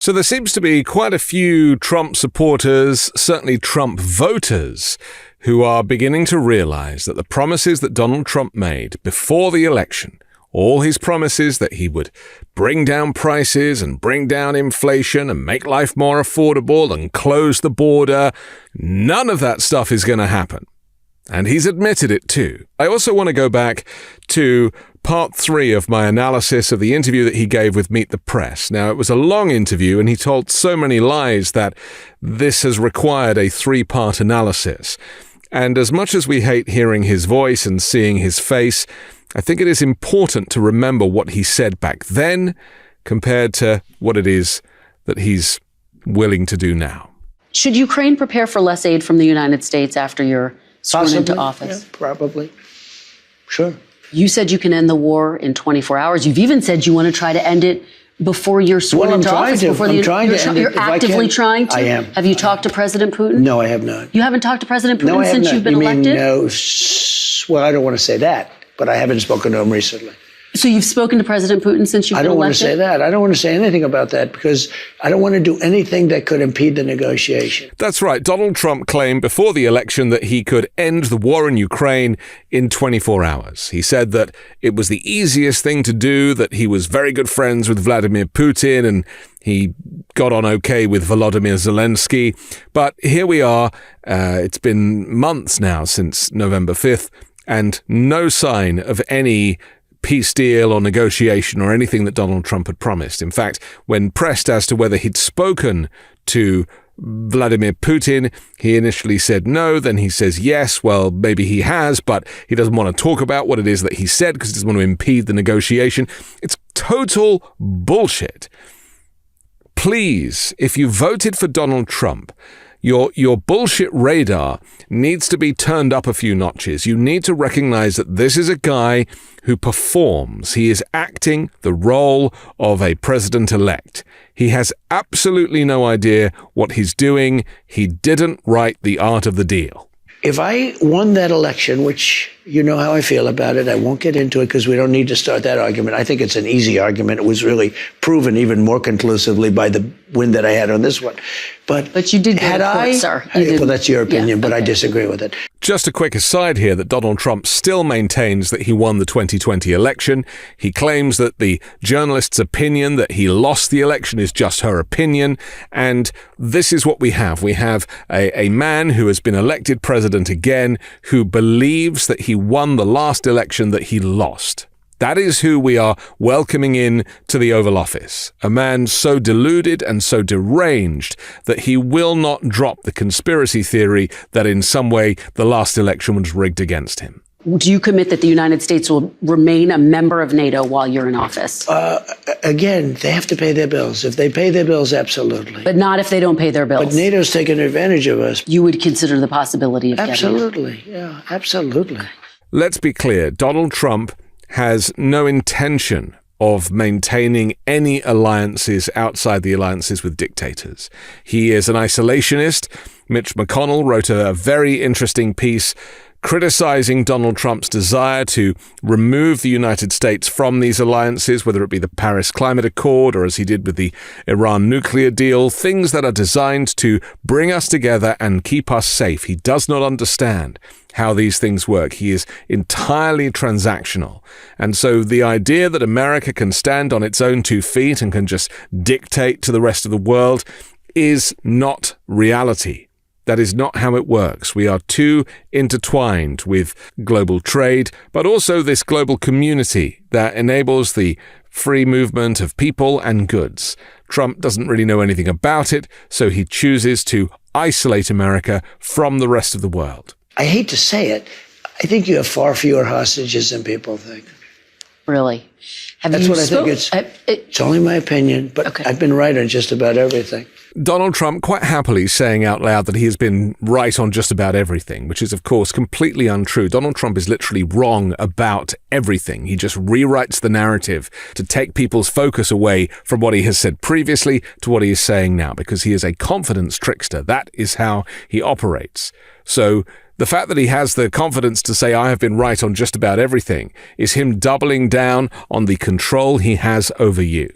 So there seems to be quite a few Trump supporters, certainly Trump voters, who are beginning to realize that the promises that Donald Trump made before the election, all his promises that he would bring down prices and bring down inflation and make life more affordable and close the border, none of that stuff is going to happen. And he's admitted it too. I also want to go back to part 3 of my analysis of the interview that he gave with Meet the Press. Now, it was a long interview and he told so many lies that this has required a 3-part analysis. And as much as we hate hearing his voice and seeing his face, I think it is important to remember what he said back then compared to what it is that he's willing to do now. Should Ukraine prepare for less aid from the United States after you're sworn into office? Yeah, probably. Sure. You said you can end the war in 24 hours. You've even said you want to try to end it before you're sworn into office. I'm trying to end it. You're actively trying to? I am. Have you talked to President Putin? No, I have not. You haven't talked to President Putin since you've been elected? No. Well, I don't want to say that, but I haven't spoken to him recently. So you've spoken to President Putin since you've been elected? I don't want to say that. I don't want to say anything about that because I don't want to do anything that could impede the negotiation. That's right. Donald Trump claimed before the election that he could end the war in Ukraine in 24 hours. He said that it was the easiest thing to do, that he was very good friends with Vladimir Putin and he got on okay with Volodymyr Zelensky. But here we are. It's been months now since November 5th and no sign of any peace deal or negotiation or anything that Donald Trump had promised. In fact, when pressed as to whether he'd spoken to Vladimir Putin, he initially said no, then he says yes, well, maybe he has, but he doesn't want to talk about what it is that he said because he doesn't want to impede the negotiation. It's total bullshit. Please, if you voted for Donald Trump, your bullshit radar needs to be turned up a few notches. You need to recognize that this is a guy who performs. He is acting the role of a president-elect. He has absolutely no idea what he's doing. He didn't write The Art of the Deal. If I won that election, which you know how I feel about it, I won't get into it because we don't need to start that argument. I think it's an easy argument. It was really proven even more conclusively by the win that I had on this one. But you did get a court, sir. Well, that's your opinion, but okay. I disagree with it. Just a quick aside here that Donald Trump still maintains that he won the 2020 election. He claims that the journalist's opinion that he lost the election is just her opinion. And this is what we have. We have a man who has been elected president again, who believes that he won the last election that he lost. That is who we are welcoming in to the Oval Office. A man so deluded and so deranged that he will not drop the conspiracy theory that in some way the last election was rigged against him. Do you commit that the United States will remain a member of NATO while you're in office? Again, they have to pay their bills. If they pay their bills, absolutely. But not if they don't pay their bills. But NATO's taking advantage of us. You would consider the possibility of Absolutely. Yeah, absolutely. Let's be clear. Donald Trump has no intention of maintaining any alliances outside the alliances with dictators. He is an isolationist. Mitch McConnell wrote a very interesting piece criticizing Donald Trump's desire to remove the United States from these alliances, whether it be the Paris Climate Accord or as he did with the Iran nuclear deal, things that are designed to bring us together and keep us safe. He does not understand how these things work. He is entirely transactional. And so the idea that America can stand on its own 2 feet and can just dictate to the rest of the world is not reality. That is not how it works. We are too intertwined with global trade, but also this global community that enables the free movement of people and goods. Trump doesn't really know anything about it, so he chooses to isolate America from the rest of the world. I hate to say it, I think you have far fewer hostages than people think. Really? That's what I think. It's only my opinion, but okay. I've been right on just about everything. Donald Trump quite happily saying out loud that he has been right on just about everything, which is, of course, completely untrue. Donald Trump is literally wrong about everything. He just rewrites the narrative to take people's focus away from what he has said previously to what he is saying now, because he is a confidence trickster. That is how he operates. So the fact that he has the confidence to say, I have been right on just about everything, is him doubling down on the control he has over you.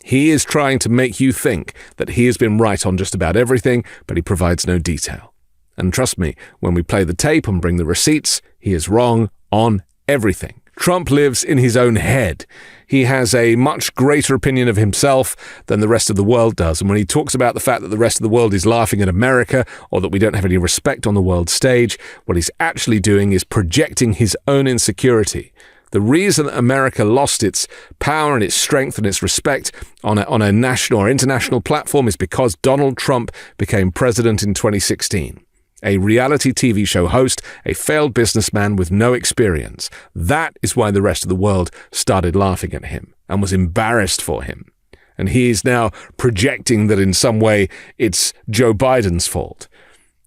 He is trying to make you think that he has been right on just about everything, but he provides no detail. And trust me, when we play the tape and bring the receipts, he is wrong on everything. Trump lives in his own head. He has a much greater opinion of himself than the rest of the world does. And when he talks about the fact that the rest of the world is laughing at America or that we don't have any respect on the world stage, what he's actually doing is projecting his own insecurity. The reason that America lost its power and its strength and its respect on a national or international platform is because Donald Trump became president in 2016. A reality TV show host, a failed businessman with no experience. That is why the rest of the world started laughing at him and was embarrassed for him. And he is now projecting that in some way it's Joe Biden's fault.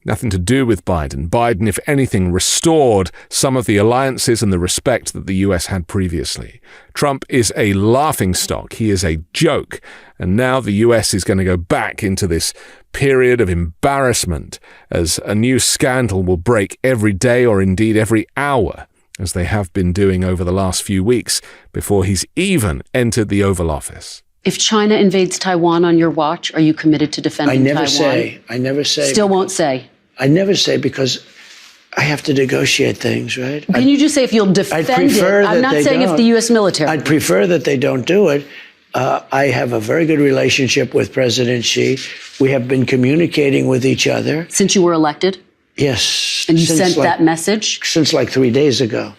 Nothing to do with Biden. Biden, if anything, restored some of the alliances and the respect that the US had previously. Trump is a laughingstock. He is a joke. And now the US is going to go back into this period of embarrassment as a new scandal will break every day or indeed every hour, as they have been doing over the last few weeks before he's even entered the Oval Office. If China invades Taiwan on your watch, are you committed to defending Taiwan? I never say. Still won't say. I never say because I have to negotiate things, right? Can you just say if you'll defend it? I'm not saying if the U.S. military. I'd prefer that they don't do it. I have a very good relationship with President Xi. We have been communicating with each other. Since you were elected? Yes. And you sent that message? Since like 3 days ago.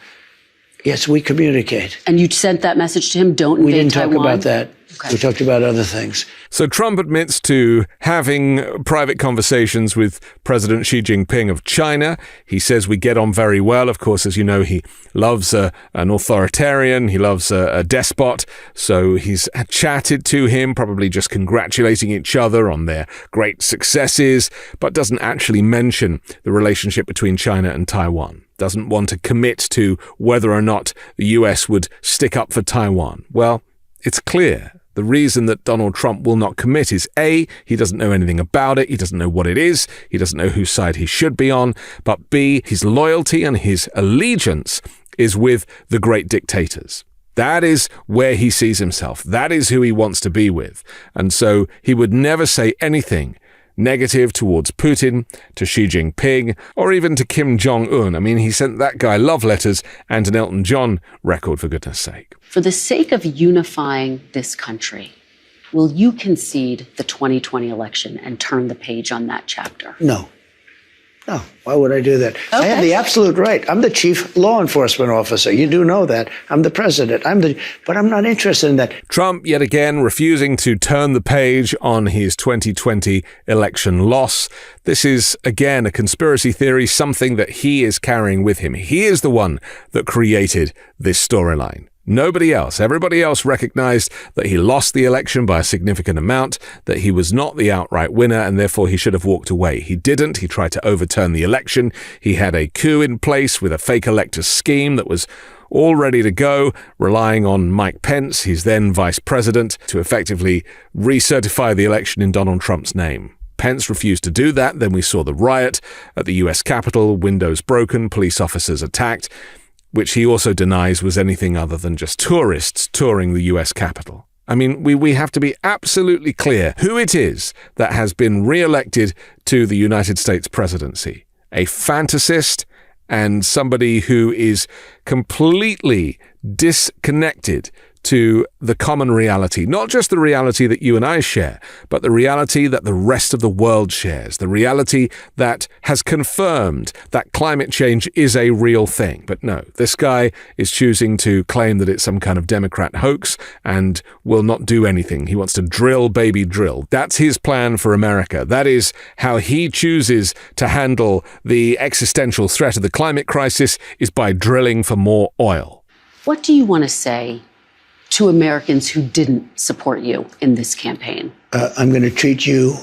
Yes, we communicate. And you sent that message to him, don't invade Taiwan? We didn't talk about that. Okay. We talked about other things. So Trump admits to having private conversations with President Xi Jinping of China. He says we get on very well. Of course, as you know, he loves an authoritarian. He loves a despot. So he's chatted to him, probably just congratulating each other on their great successes, but doesn't actually mention the relationship between China and Taiwan. Doesn't want to commit to whether or not the US would stick up for Taiwan. Well, it's clear. The reason that Donald Trump will not commit is A, he doesn't know anything about it, he doesn't know what it is, he doesn't know whose side he should be on, but B, his loyalty and his allegiance is with the great dictators. That is where he sees himself. That is who he wants to be with. And so he would never say anything negative towards Putin, to Xi Jinping, or even to Kim Jong-un. I mean, he sent that guy love letters and an Elton John record, for goodness sake. For the sake of unifying this country, will you concede the 2020 election and turn the page on that chapter? No. No, why would I do that? Okay. I have the absolute right. I'm the chief law enforcement officer. You do know that. I'm the president. But I'm not interested in that. Trump, yet again, refusing to turn the page on his 2020 election loss. This is, again, a conspiracy theory, something that he is carrying with him. He is the one that created this storyline. Nobody else. Everybody else recognized that he lost the election by a significant amount, that he was not the outright winner, and therefore he should have walked away. He didn't. He tried to overturn the election. He had a coup in place with a fake electors scheme that was all ready to go, relying on Mike Pence, his then vice president, to effectively recertify the election in Donald Trump's name. Pence refused to do that. Then we saw the riot at the U.S. Capitol, windows broken, police officers attacked, which he also denies was anything other than just tourists touring the US Capitol. I mean, we have to be absolutely clear who it is that has been re-elected to the United States presidency. A fantasist and somebody who is completely disconnected to the common reality, not just the reality that you and I share, but the reality that the rest of the world shares, the reality that has confirmed that climate change is a real thing. But no, this guy is choosing to claim that it's some kind of Democrat hoax and will not do anything. He wants to drill, baby, drill. That's his plan for America. That is how he chooses to handle the existential threat of the climate crisis, is by drilling for more oil. What do you want to say to Americans who didn't support you in this campaign? I'm going to treat you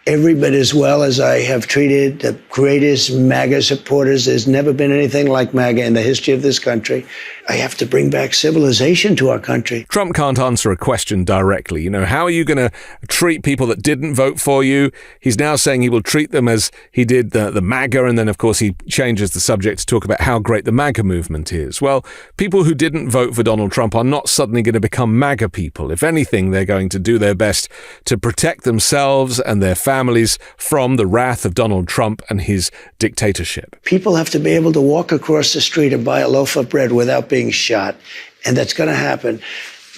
every bit as well as I have treated the greatest MAGA supporters. There's never been anything like MAGA in the history of this country. I have to bring back civilization to our country. Trump can't answer a question directly. You know, how are you going to treat people that didn't vote for you? He's now saying he will treat them as he did the MAGA, and then, of course, he changes the subject to talk about how great the MAGA movement is. Well, people who didn't vote for Donald Trump are not suddenly going to become MAGA people. If anything, they're going to do their best to protect themselves and their families from the wrath of Donald Trump and his dictatorship. People have to be able to walk across the street and buy a loaf of bread without being shot, and that's going to happen.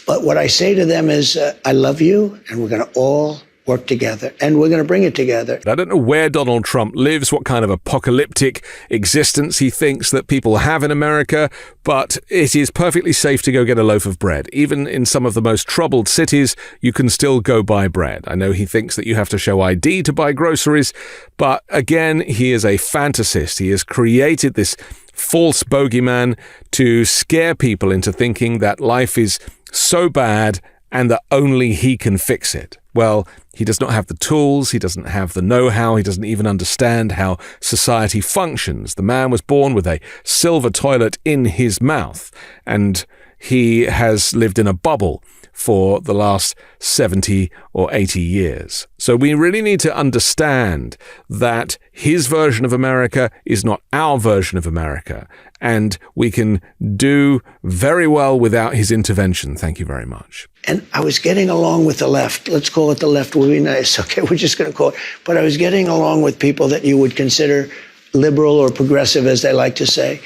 But what I say to them is, I love you, and we're going to all work together, and we're going to bring it together. I don't know where Donald Trump lives, what kind of apocalyptic existence he thinks that people have in America, but it is perfectly safe to go get a loaf of bread. Even in some of the most troubled cities, you can still go buy bread. I know he thinks that you have to show ID to buy groceries, but again, he is a fantasist. He has created this false bogeyman to scare people into thinking that life is so bad and that only he can fix it. Well, he does not have the tools, he doesn't have the know-how, he doesn't even understand how society functions. The man was born with a silver toilet in his mouth, and he has lived in a bubble for the last 70 or 80 years. So we really need to understand that his version of America is not our version of America, and we can do very well without his intervention. Thank you very much. And I was getting along with the left. Let's call it the left, will be nice. Okay, we're just going to call it. But I was getting along with people that you would consider liberal or progressive, as they like to say,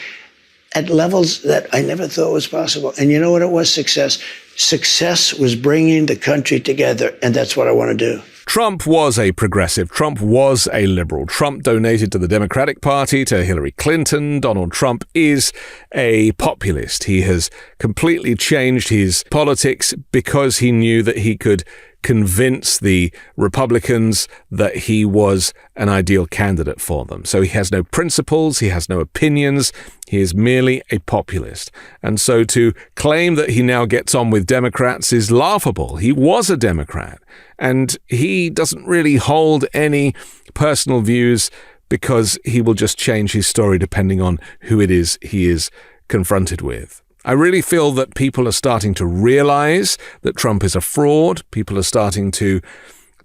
at levels that I never thought was possible. And you know what it was? Success. Success was bringing the country together, and that's what I want to do. Trump was a progressive. Trump was a liberal. Trump donated to the Democratic Party, to Hillary Clinton. Donald Trump is a populist. He has completely changed his politics because he knew that he could convince the Republicans that he was an ideal candidate for them. So he has no principles, he has no opinions, he is merely a populist. And so to claim that he now gets on with Democrats is laughable. He was a Democrat, and he doesn't really hold any personal views because he will just change his story depending on who it is he is confronted with. I really feel that people are starting to realize that Trump is a fraud. People are starting to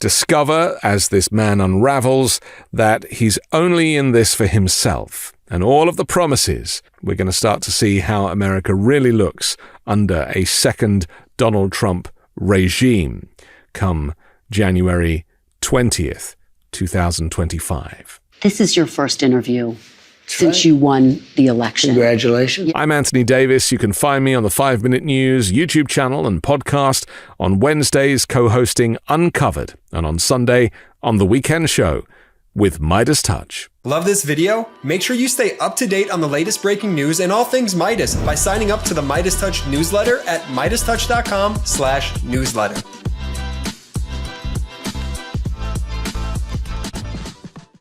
discover, as this man unravels, that he's only in this for himself. And all of the promises, we're going to start to see how America really looks under a second Donald Trump regime come January 20th, 2025. This is your first interview since you won the election. Congratulations. I'm Anthony Davis. You can find me on the 5 Minute News YouTube channel and podcast, on Wednesdays co-hosting Uncovered, and on Sunday on The Weekend Show with MeidasTouch. Love this video? Make sure you stay up to date on the latest breaking news and all things Meidas by signing up to the MeidasTouch newsletter at MeidasTouch.com/newsletter.